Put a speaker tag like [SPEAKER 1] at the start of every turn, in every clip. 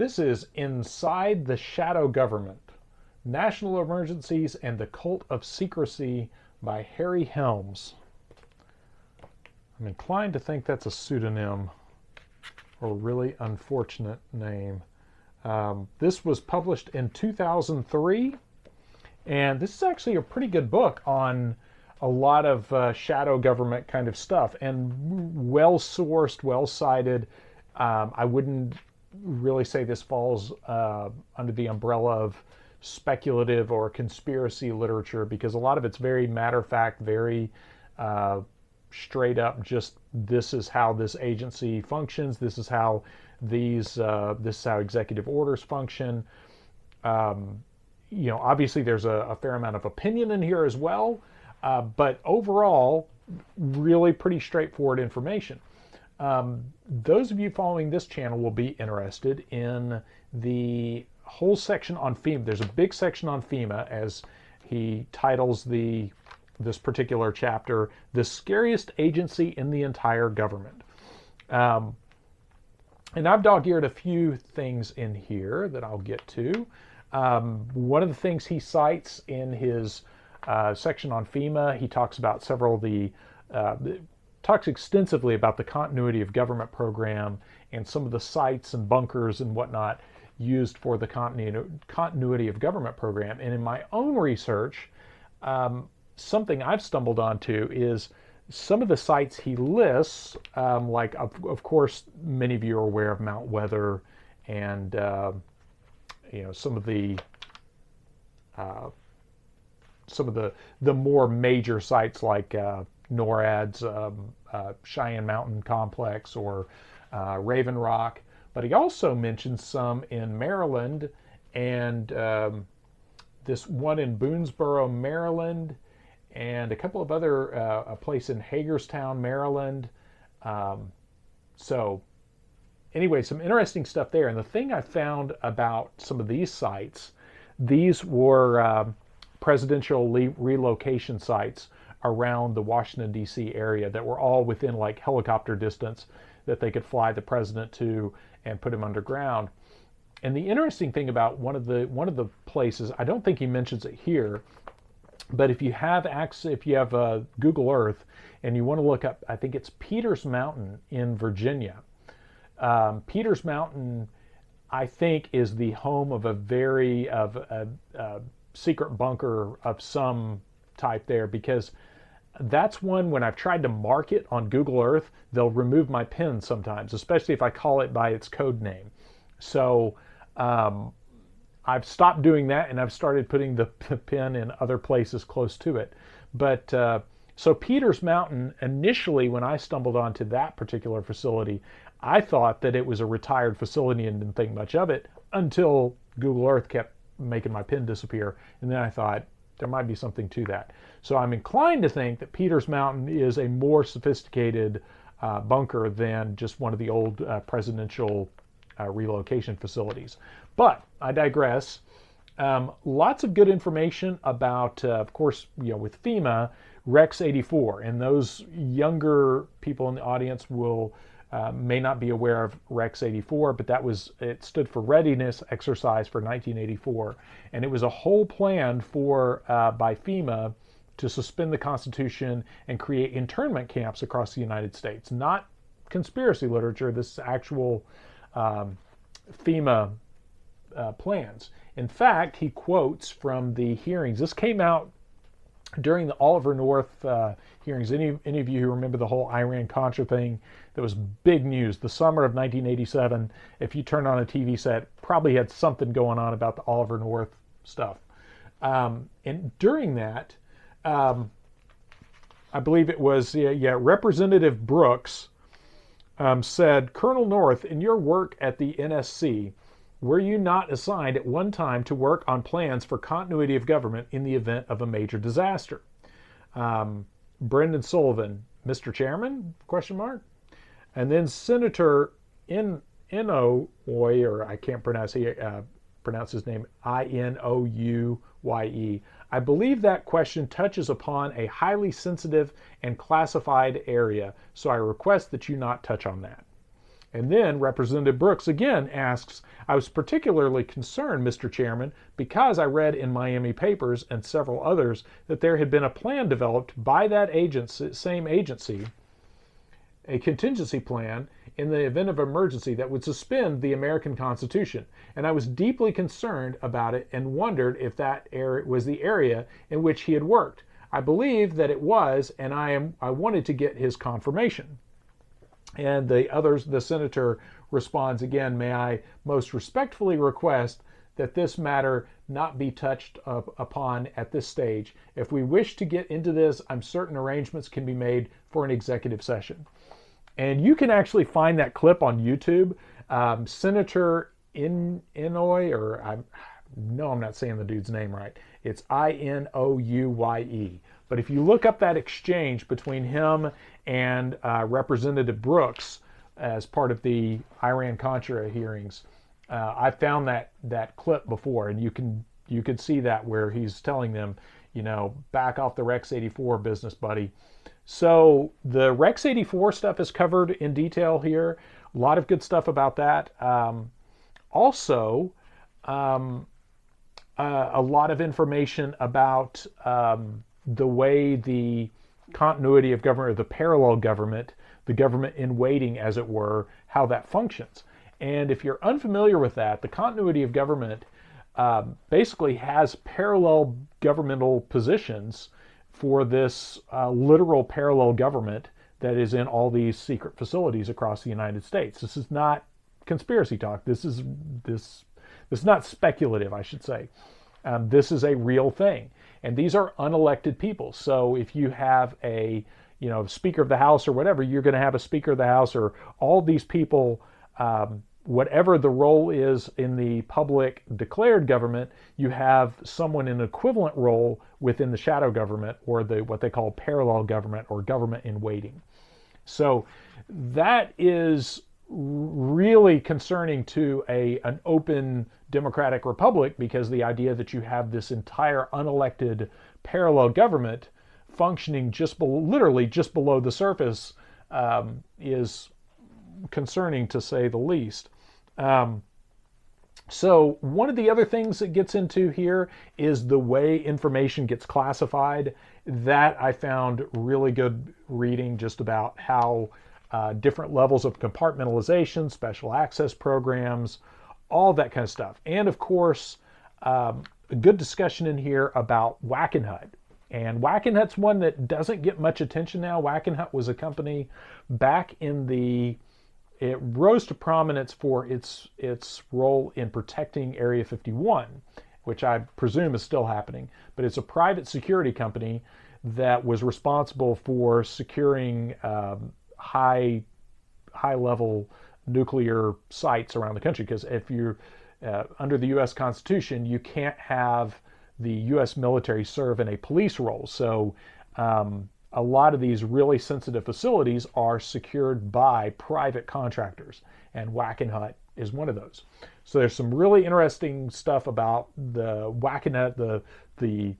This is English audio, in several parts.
[SPEAKER 1] This is Inside the Shadow Government, National Emergencies and the Cult of Secrecy by Harry Helms. I'm inclined to think that's a pseudonym or a really unfortunate name. This was published in 2003, and this is actually a pretty good book on a lot of shadow government kind of stuff, and well-sourced, well-cited. I wouldn't really say this falls under the umbrella of speculative or conspiracy literature, because a lot of it's very matter-of-fact, very straight up, just this is how this agency functions, this is how this is how executive orders function. Obviously there's a fair amount of opinion in here as well, but overall, really pretty straightforward information. Those of you following this channel will be interested in the whole section on FEMA. There's a big section on FEMA, as he titles this particular chapter, "The Scariest Agency in the Entire Government." And I've dog-eared a few things in here that I'll get to. One of the things he cites in his section on FEMA, he talks about several of talks extensively about the continuity of government program and some of the sites and bunkers and whatnot used for the continuity of government program. And in my own research, something I've stumbled onto is some of the sites he lists, like of course many of you are aware of Mount Weather and some of the more major sites like NORAD's Cheyenne Mountain Complex or Raven Rock, but he also mentions some in Maryland and this one in Boonesboro, Maryland, and a couple of other, a place in Hagerstown, Maryland. So anyway, some interesting stuff there. And the thing I found about some of these sites, these were presidential relocation sites around the Washington, D.C. area that were all within like helicopter distance that they could fly the president to and put him underground. And the interesting thing about one of the places, I don't think he mentions it here, but if you have access, if you have Google Earth and you want to look up, I think it's Peters Mountain in Virginia. Peters Mountain, I think, is the home of a secret bunker of some type there, because that's one, when I've tried to mark it on Google Earth, they'll remove my pin sometimes, especially if I call it by its code name. So I've stopped doing that, and I've started putting the pin in other places close to it. But so Peters Mountain, initially when I stumbled onto that particular facility, I thought that it was a retired facility and didn't think much of it until Google Earth kept making my pin disappear. And then I thought, there might be something to that. So I'm inclined to think that Peters Mountain is a more sophisticated bunker than just one of the old presidential relocation facilities. But I digress. Lots of good information about, of course, with FEMA, Rex 84. And those younger people in the audience may not be aware of Rex 84, but it stood for Readiness Exercise for 1984. And it was a whole plan by FEMA to suspend the Constitution and create internment camps across the United States. Not conspiracy literature, this is actual FEMA plans. In fact, he quotes from the hearings. This came out during the Oliver North hearings. Any of you who remember the whole Iran-Contra thing, that was big news. The summer of 1987, if you turned on a TV set, probably had something going on about the Oliver North stuff. And during that, I believe it was, Representative Brooks said, "Colonel North, in your work at the NSC, were you not assigned at one time to work on plans for continuity of government in the event of a major disaster?" Brendan Sullivan, "Mr. Chairman?" ? And then Senator Inouye, or I can't pronounce his name, Inouye. "I believe that question touches upon a highly sensitive and classified area, so I request that you not touch on that." And then Representative Brooks again asks, I was particularly concerned, Mr. Chairman, because I read in Miami papers and several others that there had been a plan developed by that agency, same agency, a contingency plan in the event of emergency that would suspend the American Constitution. And I was deeply concerned about it and wondered if that area was the area in which he had worked. I believe that it was, and I wanted to get his confirmation. And the senator responds again, may I most respectfully request that this matter not be touched upon at this stage. If we wish to get into this, I'm certain arrangements can be made for an executive session. And you can actually find that clip on YouTube. Senator Inouye, or I'm not saying the dude's name right. It's Inouye. But if you look up that exchange between him and Representative Brooks as part of the Iran-Contra hearings, I found that clip before, and you could see that where he's telling them, back off the Rex 84 business, buddy. So the Rex 84 stuff is covered in detail here. A lot of good stuff about that. Also, a lot of information about the way the continuity of government, or the parallel government, the government in waiting, as it were, how that functions. And if you're unfamiliar with that, the continuity of government basically has parallel governmental positions for this literal parallel government that is in all these secret facilities across the United States. This is not conspiracy talk. This is not speculative, I should say. This is a real thing. And these are unelected people. So if you have a Speaker of the House or whatever, you're going to have a Speaker of the House, or all these people, whatever the role is in the public declared government, you have someone in an equivalent role within the shadow government, or what they call parallel government, or government in waiting. So that is really concerning to an open democratic republic, because the idea that you have this entire unelected parallel government functioning literally just below the surface is concerning, to say the least. So one of the other things it gets into here is the way information gets classified. That I found really good reading, just about how different levels of compartmentalization, special access programs, all that kind of stuff. And of course, a good discussion in here about Wackenhut. And Wackenhut's one that doesn't get much attention now. Wackenhut was a company back in it rose to prominence for its role in protecting Area 51, which I presume is still happening. But it's a private security company that was responsible for securing high-level nuclear sites around the country. Because if you're under the U.S. Constitution, you can't have the U.S. military serve in a police role. So a lot of these really sensitive facilities are secured by private contractors, and Wackenhut is one of those. So there's some really interesting stuff about the Wackenhut, the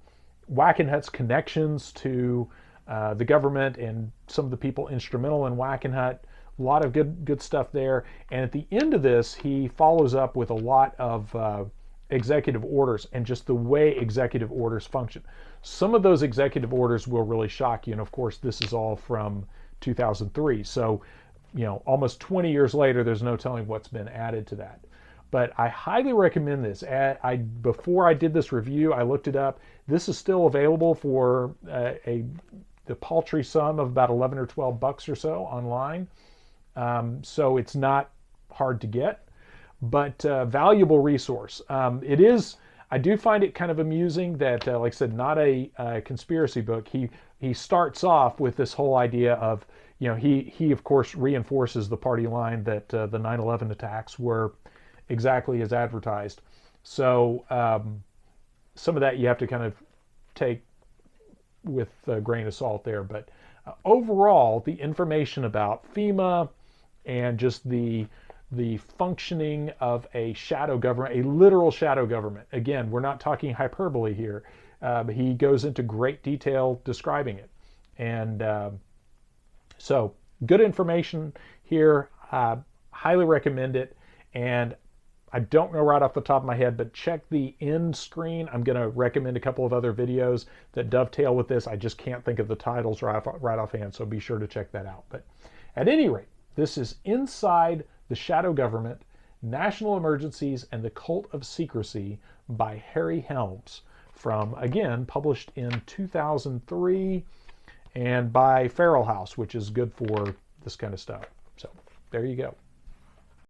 [SPEAKER 1] Wackenhut's connections to the government and some of the people instrumental in Wackenhut. A lot of good stuff there. And at the end of this, he follows up with a lot of executive orders and just the way executive orders function. Some of those executive orders will really shock you. And of course, this is all from 2003. So, almost 20 years later, there's no telling what's been added to that. But I highly recommend this. Before I did this review, I looked it up. This is still available for the paltry sum of about 11 or 12 bucks or so online. So it's not hard to get, but valuable resource. It is. I do find it kind of amusing that, like I said, not a conspiracy book. He starts off with this whole idea of, he of course reinforces the party line that the 9/11 attacks were exactly as advertised. So some of that you have to kind of take with a grain of salt there. But overall, the information about FEMA and just the functioning of a shadow government, a literal shadow government. Again, we're not talking hyperbole here. He goes into great detail describing it. And so good information here. highly recommend it. And I don't know right off the top of my head, but check the end screen. I'm going to recommend a couple of other videos that dovetail with this. I just can't think of the titles right offhand, so be sure to check that out. But at any rate, this is Inside the Shadow Government, National Emergencies and the Cult of Secrecy by Harry Helms, from, again, published in 2003 and by Feral House, which is good for this kind of stuff. So there you go.